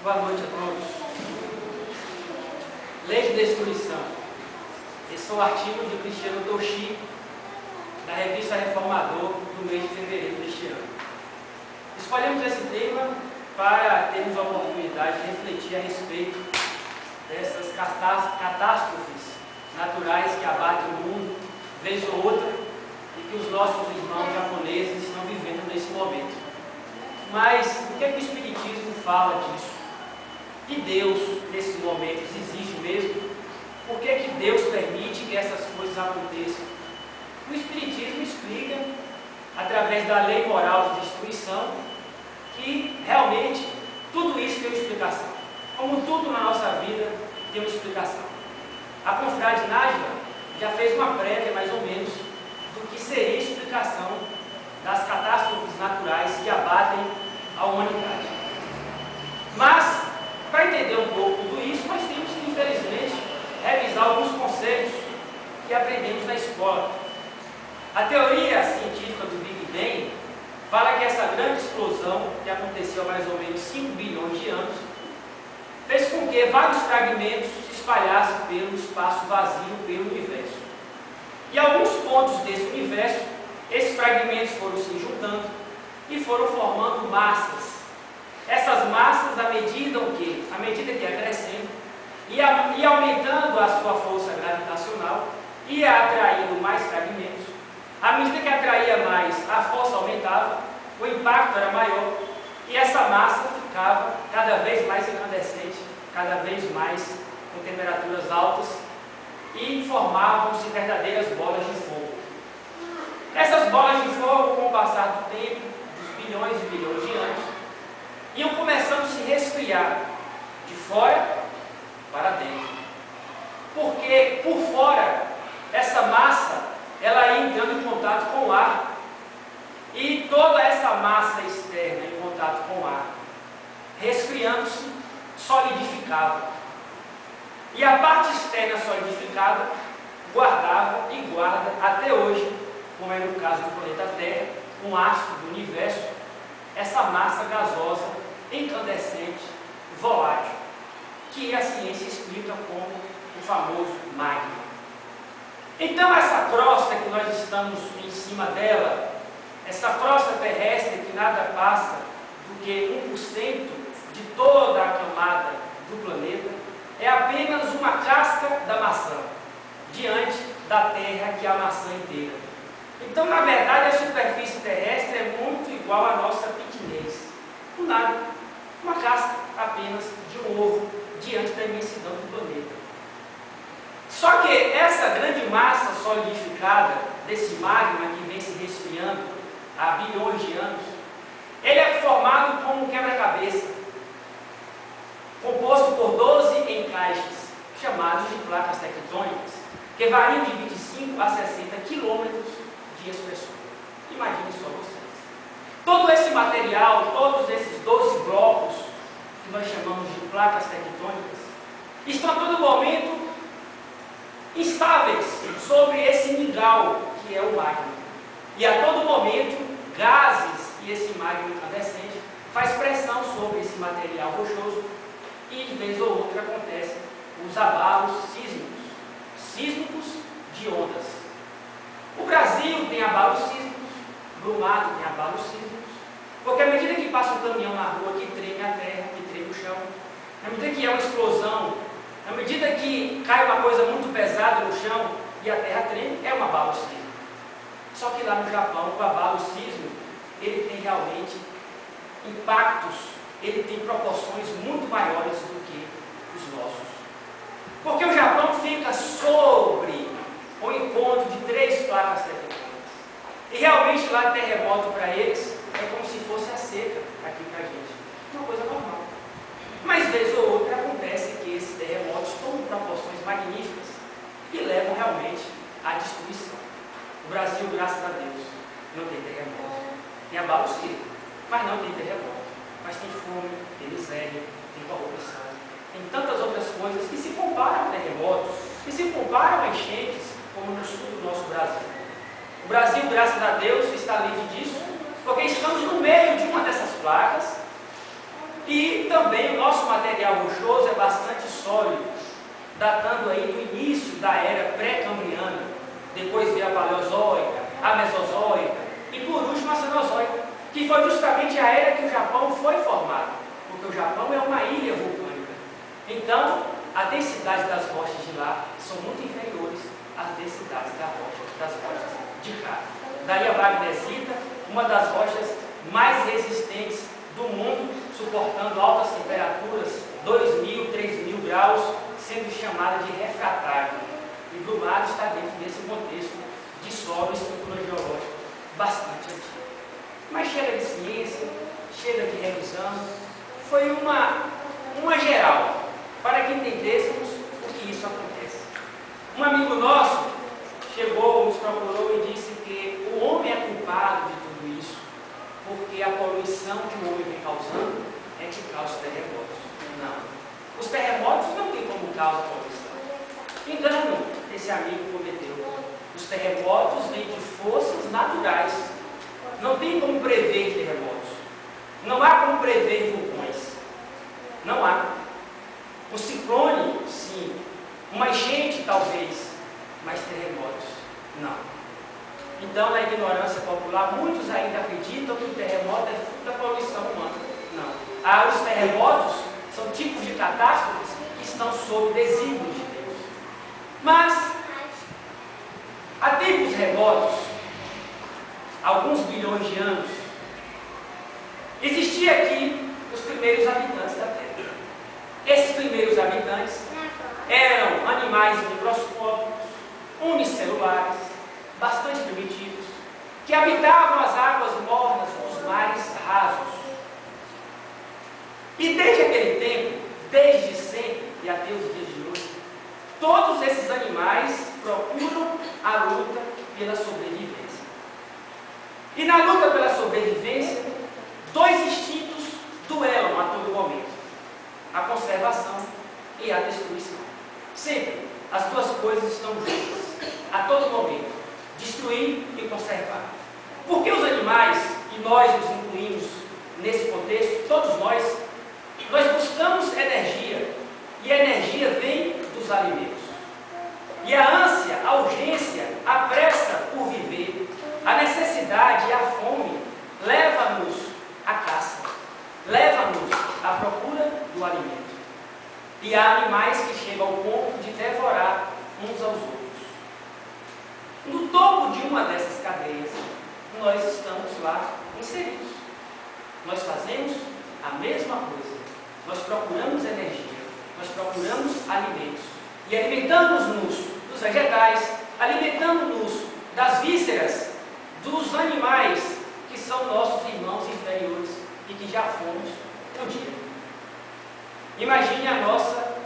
Boa noite a todos. Lei de destruição. Esse é o artigo de Cristiano Toshi, da revista Reformador, do mês de fevereiro deste ano. Escolhemos esse tema para termos a oportunidade de refletir a respeito dessas catástrofes naturais que abatem o mundo, vez ou outra, e que os nossos irmãos japoneses estão vivendo nesse momento. Mas o que é que o Espiritismo fala disso? E Deus, nesses momentos, exige mesmo? Por que é que Deus permite que essas coisas aconteçam? O Espiritismo explica, através da lei moral de destruição, que realmente tudo isso tem uma explicação. Como tudo na nossa vida tem uma explicação. A confrade Nájila já fez uma prévia, mais ou menos, do que seria a explicação das catástrofes naturais que abatem a humanidade. Mas, para entender um pouco tudo isso, nós temos que, infelizmente, revisar alguns conceitos que aprendemos na escola. A teoria científica do Big Bang fala que essa grande explosão, que aconteceu há mais ou menos 5 bilhões de anos, fez com que vários fragmentos se espalhassem pelo espaço vazio, pelo universo. E alguns pontos desse universo, esses fragmentos foram se juntando e foram formando massas. Essas massas, à medida que ia crescendo, ia aumentando a sua força gravitacional, ia atraindo mais fragmentos. À medida que atraía mais, a força aumentava, o impacto era maior, e essa massa ficava cada vez mais incandescente, cada vez mais com temperaturas altas, e formavam-se verdadeiras bolas de fogo. Essas bolas de fogo, com o passar do tempo, dos bilhões e bilhões de anos, iam começando a se resfriar de fora para dentro. Porque por fora, essa massa, ela ia entrando em contato com o ar, e toda essa massa externa em contato com o ar, resfriando-se, solidificava. E a parte externa solidificada guardava e guarda até hoje, como é no caso do planeta Terra, um astro do universo, essa massa gasosa, incandescente, volátil, que a ciência explica como o famoso magma. Então essa crosta que nós estamos em cima dela, essa crosta terrestre que nada passa do que 1% de toda a camada do planeta, é apenas uma casca da maçã, diante da Terra, que é a maçã inteira. Então, na verdade, a superfície terrestre é muito igual à nossa pequenez. Do nada, uma casca apenas de um ovo, diante da imensidão do planeta. Só que essa grande massa solidificada, desse magma que vem se resfriando há bilhões de anos, ele é formado como um quebra-cabeça, composto por 12 encaixes, chamados de placas tectônicas, que variam de 25 a 60 quilômetros de espessor. Imaginem só vocês. Todo esse material, todos esses 12 blocos, que nós chamamos de placas tectônicas, estão a todo momento instáveis sobre esse mingau que é o magma. E a todo momento, gases e esse magma incandescente faz pressão sobre esse material rochoso, e de vez ou outra acontecem os abalos sísmicos de ondas. O Brasil tem abalos sísmicos, Brumado tem abalos sísmicos, porque à medida que passa um caminhão na rua que treme a terra, que treme o chão, à medida que é uma explosão, à medida que cai uma coisa muito pesada no chão e a terra treme, é um abalo sísmico. Só que lá no Japão, o abalo sísmico, ele tem realmente impactos, ele tem proporções muito maiores do que os nossos. Porque o Japão fica sobre o encontro de 3 placas tectônicas. E realmente lá terremoto para eles é como se fosse a seca aqui para a gente. Uma coisa normal. Mas vez ou outra acontece que esses terremotos tomam proporções magníficas e levam realmente à destruição. O Brasil, graças a Deus, não tem terremoto. Tem abalo sísmico, mas não tem terremoto. Mas tem fome, tem miséria, tem corrupção, tem tantas outras coisas que se comparam a terremotos, que se comparam a enchentes, como no sul do nosso Brasil. O Brasil, graças a Deus, está livre disso, porque estamos no meio de uma dessas placas, E também o nosso material rochoso é bastante sólido, datando aí do início da era pré-cambriana, depois veio a Paleozoica, a Mesozoica e por último a Cenozoica, que foi justamente a era que o Japão foi formado, porque o Japão é uma ilha vulcânica. Então, a densidade das rochas de lá são muito inferiores às densidades das rochas de cá. Daí a magnesita, uma das rochas mais resistentes do mundo, suportando altas temperaturas, 2.000, 3.000 graus, sendo chamada de refratário. E Brumado está dentro desse contexto de solo e estrutura geológica bastante antiga. Mas chega de ciência, chega de revisão, foi uma geral, para que entendêssemos o que isso acontece. Um amigo nosso chegou, nos procurou e disse que o homem é culpado de tudo isso, porque a poluição que o homem vem causando é que causa os terremotos. Não. Os terremotos não têm como causa a poluição. Engano esse amigo cometeu. Os terremotos vêm de forças naturais. Não tem como prever terremotos. Não há como prever vulcões. Não há. Um ciclone, sim. Uma enchente, talvez. Mas terremotos, não. Então, na ignorância popular, muitos ainda acreditam que o terremoto é fruto da poluição humana. Não. Os terremotos são tipos de catástrofes que estão sob desígnios de Deus. Mas, há tempos remotos, alguns bilhões de anos, existia aqui os primeiros habitantes da Terra. Esses primeiros habitantes eram animais microscópicos, unicelulares, bastante primitivos, que habitavam as águas mornas dos mares rasos. E desde aquele tempo, desde sempre e até os dias de hoje, todos esses animais procuram a luta pela sobrevivência. E na luta pela sobrevivência, dois instintos duelam a todo momento: a conservação e a destruição. Sempre as duas coisas estão juntas, a todo momento, destruir e conservar. Porque os animais, e nós nos incluímos nesse contexto, todos nós buscamos energia, e a energia vem dos alimentos. E a ânsia, a urgência, a pressa por viver, a necessidade e a fome leva-nos à caça, leva-nos à procura do alimento. E há animais que chegam ao ponto de devorar uns aos outros. No topo de uma dessas cadeias, nós estamos lá inseridos. Nós fazemos a mesma coisa. Nós procuramos energia, nós procuramos alimentos. E alimentamos-nos dos vegetais, alimentamos-nos das vísceras dos animais que são nossos irmãos inferiores e que já fomos um dia. Imagine a nossa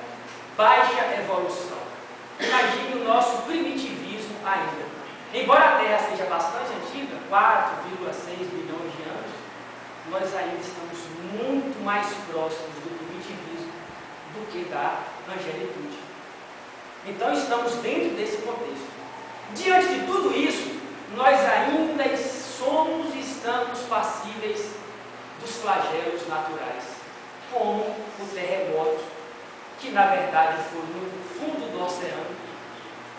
baixa evolução. Imagine o nosso primitivismo ainda. Embora a Terra seja bastante antiga, 4,6 bilhões de anos, nós ainda estamos muito mais próximos do primitivismo do que da angelitude. Então estamos dentro desse contexto. Diante de tudo isso, nós ainda somos e estamos passíveis dos flagelos naturais, como o terremoto, que na verdade foi no fundo do Oceano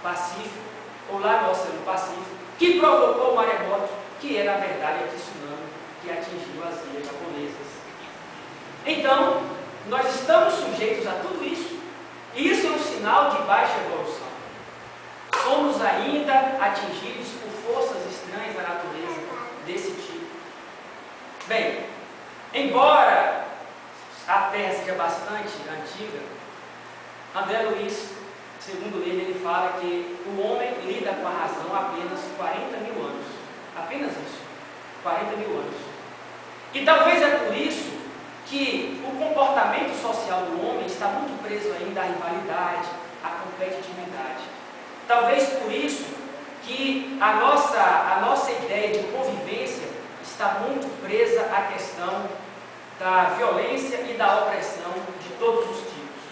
Pacífico, ou lá no Oceano Pacífico, que provocou o maremoto, que é na verdade a tsunami que atingiu as ilhas japonesas. Então, nós estamos sujeitos a tudo isso, e isso é um sinal de baixa evolução. Somos ainda atingidos por forças estranhas da natureza desse tipo. Bem, embora a Terra seja bastante antiga, André Luiz, segundo ele fala que o homem lida com a razão há apenas 40 mil anos. Apenas isso, 40 mil anos. E talvez é por isso que o comportamento social do homem está muito preso ainda à rivalidade, à competitividade. Talvez por isso que a nossa ideia de convivência está muito presa à questão da violência e da opressão de todos os tipos.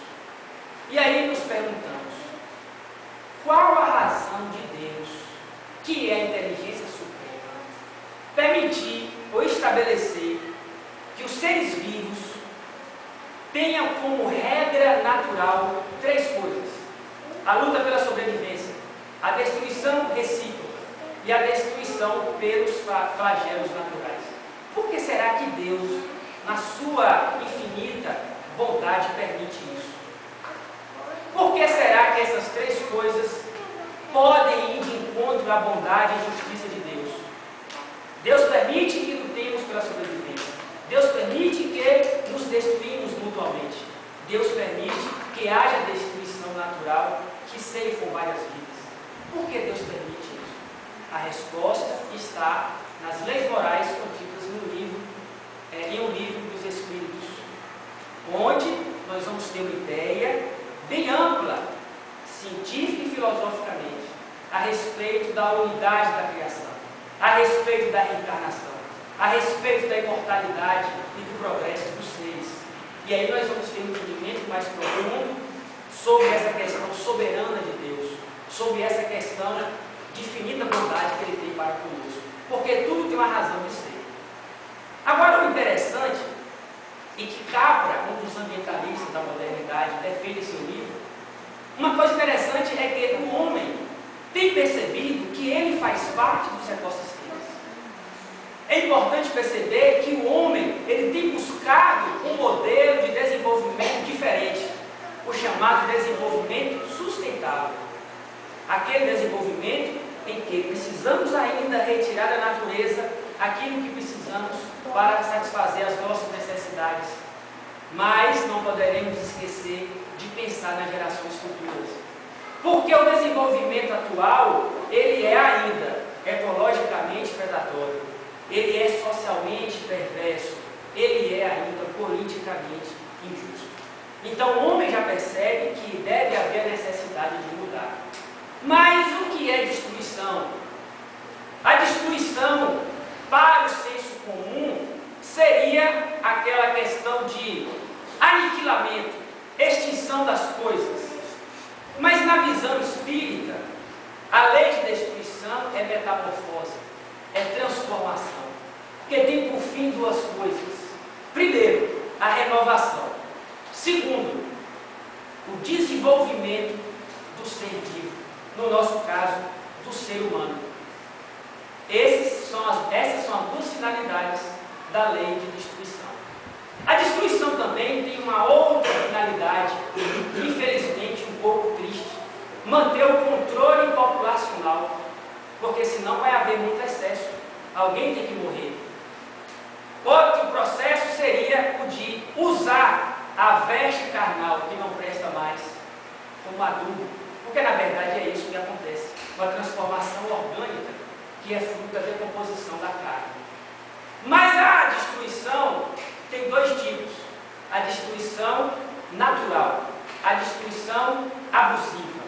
E aí nos perguntamos, qual a razão de Deus, que é a inteligência suprema, permitir ou estabelecer que os seres vivos tenha como regra natural três coisas: a luta pela sobrevivência, a destruição recíproca e a destruição pelos flagelos naturais. Por que será que Deus, na sua infinita bondade, permite isso? Por que será que essas três coisas podem ir de encontro à bondade e justiça de Deus? Deus permite que lutemos pela sobrevivência. Deus permite que nos destruímos mutuamente. Deus permite que haja destruição natural que ceifam várias vidas. Por que Deus permite isso? A resposta está nas leis morais contidas no livro, em um livro dos Espíritos, onde nós vamos ter uma ideia bem ampla, científica e filosoficamente, a respeito da unidade da criação, a respeito da reencarnação, a respeito da imortalidade e do progresso dos seres. E aí nós vamos ter um entendimento mais profundo sobre essa questão soberana de Deus, sobre essa questão de infinita bondade que Ele tem para conosco, porque tudo tem uma razão de ser. Agora, o interessante, e que Capra, um dos ambientalistas da modernidade, defende em seu livro, uma coisa interessante é que o homem tem percebido que ele faz parte dos ecossistemas. É importante perceber que o homem ele tem buscado um modelo de desenvolvimento diferente, o chamado desenvolvimento sustentável. Aquele desenvolvimento em que precisamos ainda retirar da natureza aquilo que precisamos para satisfazer as nossas necessidades, mas não poderemos esquecer de pensar nas gerações futuras. Porque o desenvolvimento atual, ele é ainda ecologicamente predatório, ele é socialmente perverso, ele é ainda politicamente injusto. Então o homem já percebe que deve haver a necessidade de mudar. Mas o que é destruição? A destruição, para o senso comum, seria aquela questão de aniquilamento, extinção das coisas. Mas na visão espírita, a lei de destruição é metamorfose, é transformação, porque tem por fim duas coisas. Primeiro, a renovação. Segundo, o desenvolvimento do ser vivo, no nosso caso, do ser humano. Essas são as duas finalidades da lei de destruição. A destruição também tem uma outra finalidade, infelizmente um pouco triste: manter o controle populacional, porque senão vai haver muito excesso, alguém tem que morrer. Outro processo seria o de usar a veste carnal, que não presta mais, como adubo, porque na verdade é isso que acontece, uma transformação orgânica que é fruto da decomposição da carne. Mas a destruição tem dois tipos: a destruição natural, a destruição abusiva.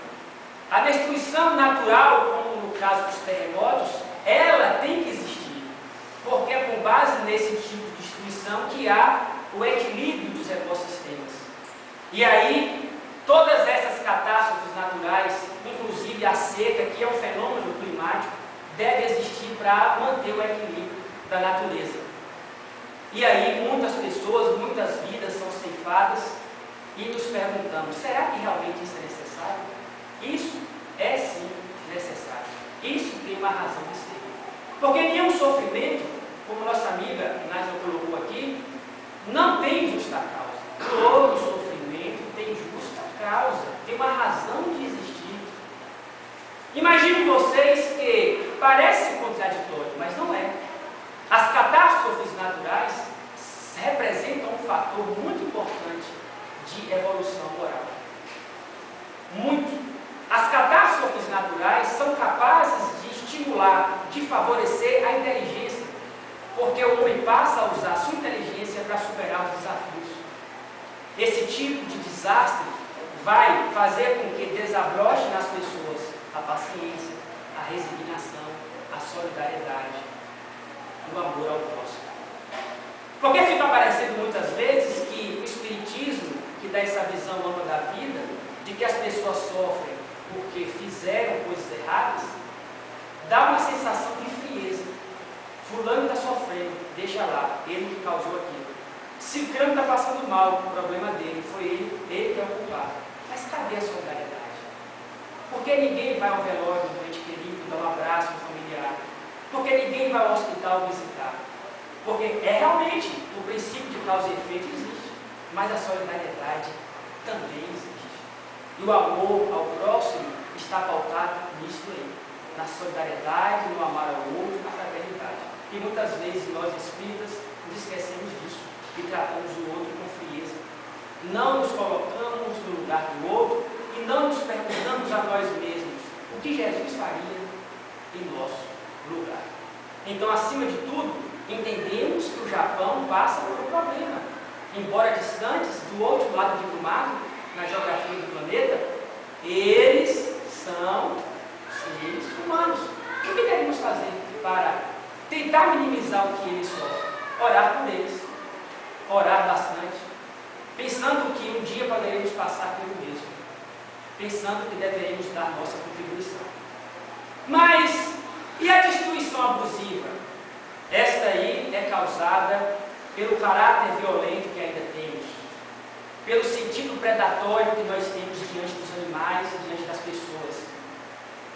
A destruição natural, como no caso dos terremotos, ela tem que existir, porque é com base nesse tipo de destruição que há o equilíbrio dos ecossistemas. E aí, todas essas catástrofes naturais, inclusive a seca, que é um fenômeno climático, deve existir para manter o equilíbrio da natureza. E aí muitas pessoas, muitas vidas são ceifadas e nos perguntamos: será que realmente isso é necessário? Isso é sim necessário. Isso tem uma razão de ser. Porque nenhum sofrimento, como nossa amiga Nádia colocou aqui, não tem justa causa. Todo sofrimento tem justa causa, tem uma razão de existir. Imaginem vocês que parece contraditório, mas não é. As catástrofes naturais representam um fator muito importante de evolução moral. Muito. As catástrofes naturais são capazes de estimular, de favorecer a inteligência, porque o homem passa a usar a sua inteligência para superar os desafios. Esse tipo de desastre vai fazer com que desabroche nas pessoas a paciência, a resignação, a solidariedade, o amor ao próximo. Porque fica parecendo muitas vezes que o Espiritismo, que dá essa visão ampla da vida, de que as pessoas sofrem porque fizeram coisas erradas, dá uma sensação de frieza. Fulano está sofrendo, deixa lá, ele que causou aquilo. Cicrano está passando mal, o problema dele, foi ele que é o culpado. Mas cadê a solidariedade? Porque ninguém vai ao velório do ente querido, dar um abraço no familiar. Porque ninguém vai ao hospital visitar. Porque realmente o princípio de causa e efeito existe, mas a solidariedade também existe. E o amor ao próximo está pautado nisso aí, na solidariedade, no amar ao outro, na fraternidade. E muitas vezes nós espíritas nos esquecemos disso e tratamos o outro com frieza. Não nos colocamos no lugar do outro e não nos perguntamos a nós mesmos o que Jesus faria em nosso lugar. Então, acima de tudo, entendemos que o Japão passa por um problema. Embora distantes, do outro lado de Kumado, na geografia do planeta, eles são seres humanos. O que devemos fazer para tentar minimizar o que eles sofrem? Orar por eles. Orar bastante. Pensando que um dia poderemos passar pelo mesmo. Pensando que deveremos dar nossa contribuição. Mas, e a destruição abusiva? Esta aí é causada pelo caráter violento que ainda temos, pelo sentido predatório que nós temos diante dos animais e diante das pessoas,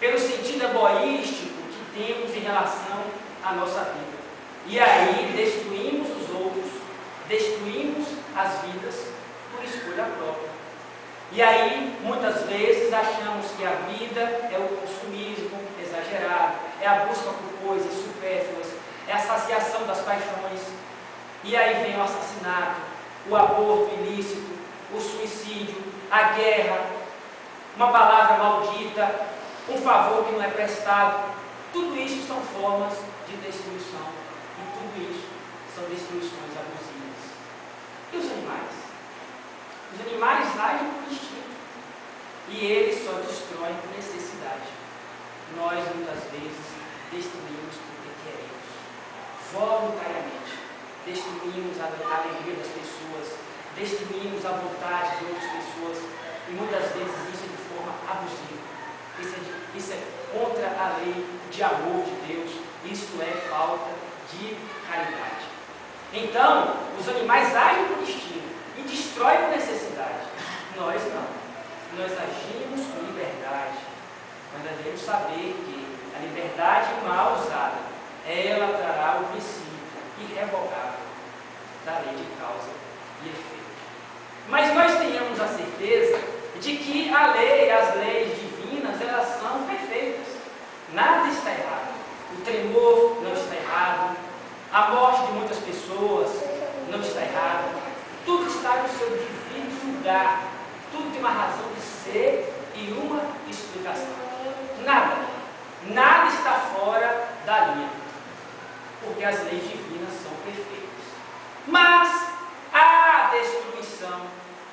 pelo sentido egoístico que temos em relação à nossa vida. E aí destruímos os outros, destruímos as vidas por escolha própria. E aí, muitas vezes, achamos que a vida é o consumismo exagerado, é a busca por coisas supérfluas, é a saciação das paixões. E aí vem o assassinato, o aborto ilícito, o suicídio, a guerra, uma palavra maldita, um favor que não é prestado. Tudo isso são formas de destruição. E tudo isso são destruições abusivas. E os animais? Os animais agem por instinto. E eles só destroem por necessidade. Nós, muitas vezes, destruímos porque queremos. Voluntariamente. Destruímos a alegria das pessoas. Destruímos a vontade de outras pessoas. E muitas vezes isso é de forma abusiva. Isso é contra a lei de amor de Deus. Isto é falta de caridade. Então, os animais agem por instinto e destroem por necessidade. Nós não. Nós agimos com liberdade. Mas devemos saber que a liberdade mal usada, ela trará o princípio irrevogável da lei de causa e efeito. Mas nós tenhamos a certeza de que a lei, as leis divinas, elas são perfeitas. Nada está errado. O tremor não está errado. A morte de muitas pessoas não está errado. Tudo está no seu devido lugar. Tudo tem uma razão de ser e uma explicação. Nada está fora da linha. Porque as leis divinas são perfeitas. Mas a destruição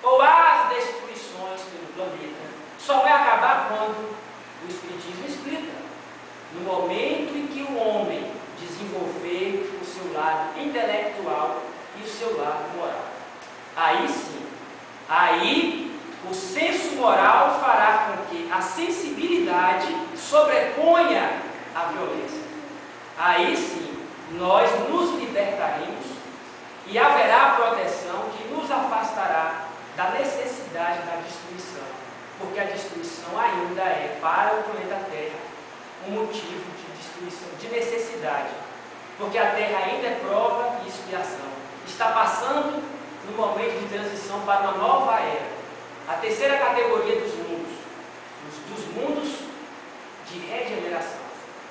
ou as destruições pelo planeta só vai acabar quando o Espiritismo explica. No momento em que o homem desenvolver o seu lado intelectual e o seu lado moral. Aí sim, aí o senso moral fará com que a sensibilidade sobreponha a violência. Aí sim, nós nos libertaremos e haverá proteção que nos afastará da necessidade da destruição, porque a destruição ainda é para o planeta Terra um motivo de destruição, de necessidade, porque a Terra ainda é prova e expiação. Está passando no momento de transição para uma nova era, a terceira categoria dos mundos de regeneração.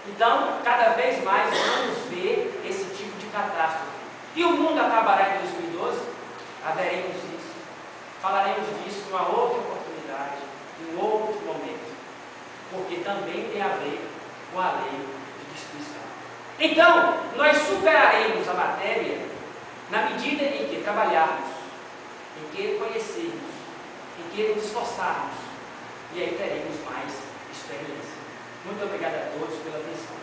Então, cada vez mais vamos ver esse tipo de catástrofe. E o mundo acabará em 2012? Haveremos disso. Falaremos disso numa outra oportunidade, em um outro momento, porque também tem a ver com a lei de destruição. Então, nós superaremos a matéria na medida em que trabalharmos, em que conhecermos, em que nos esforçarmos, e aí teremos mais experiência. Muito obrigado a todos pela atenção.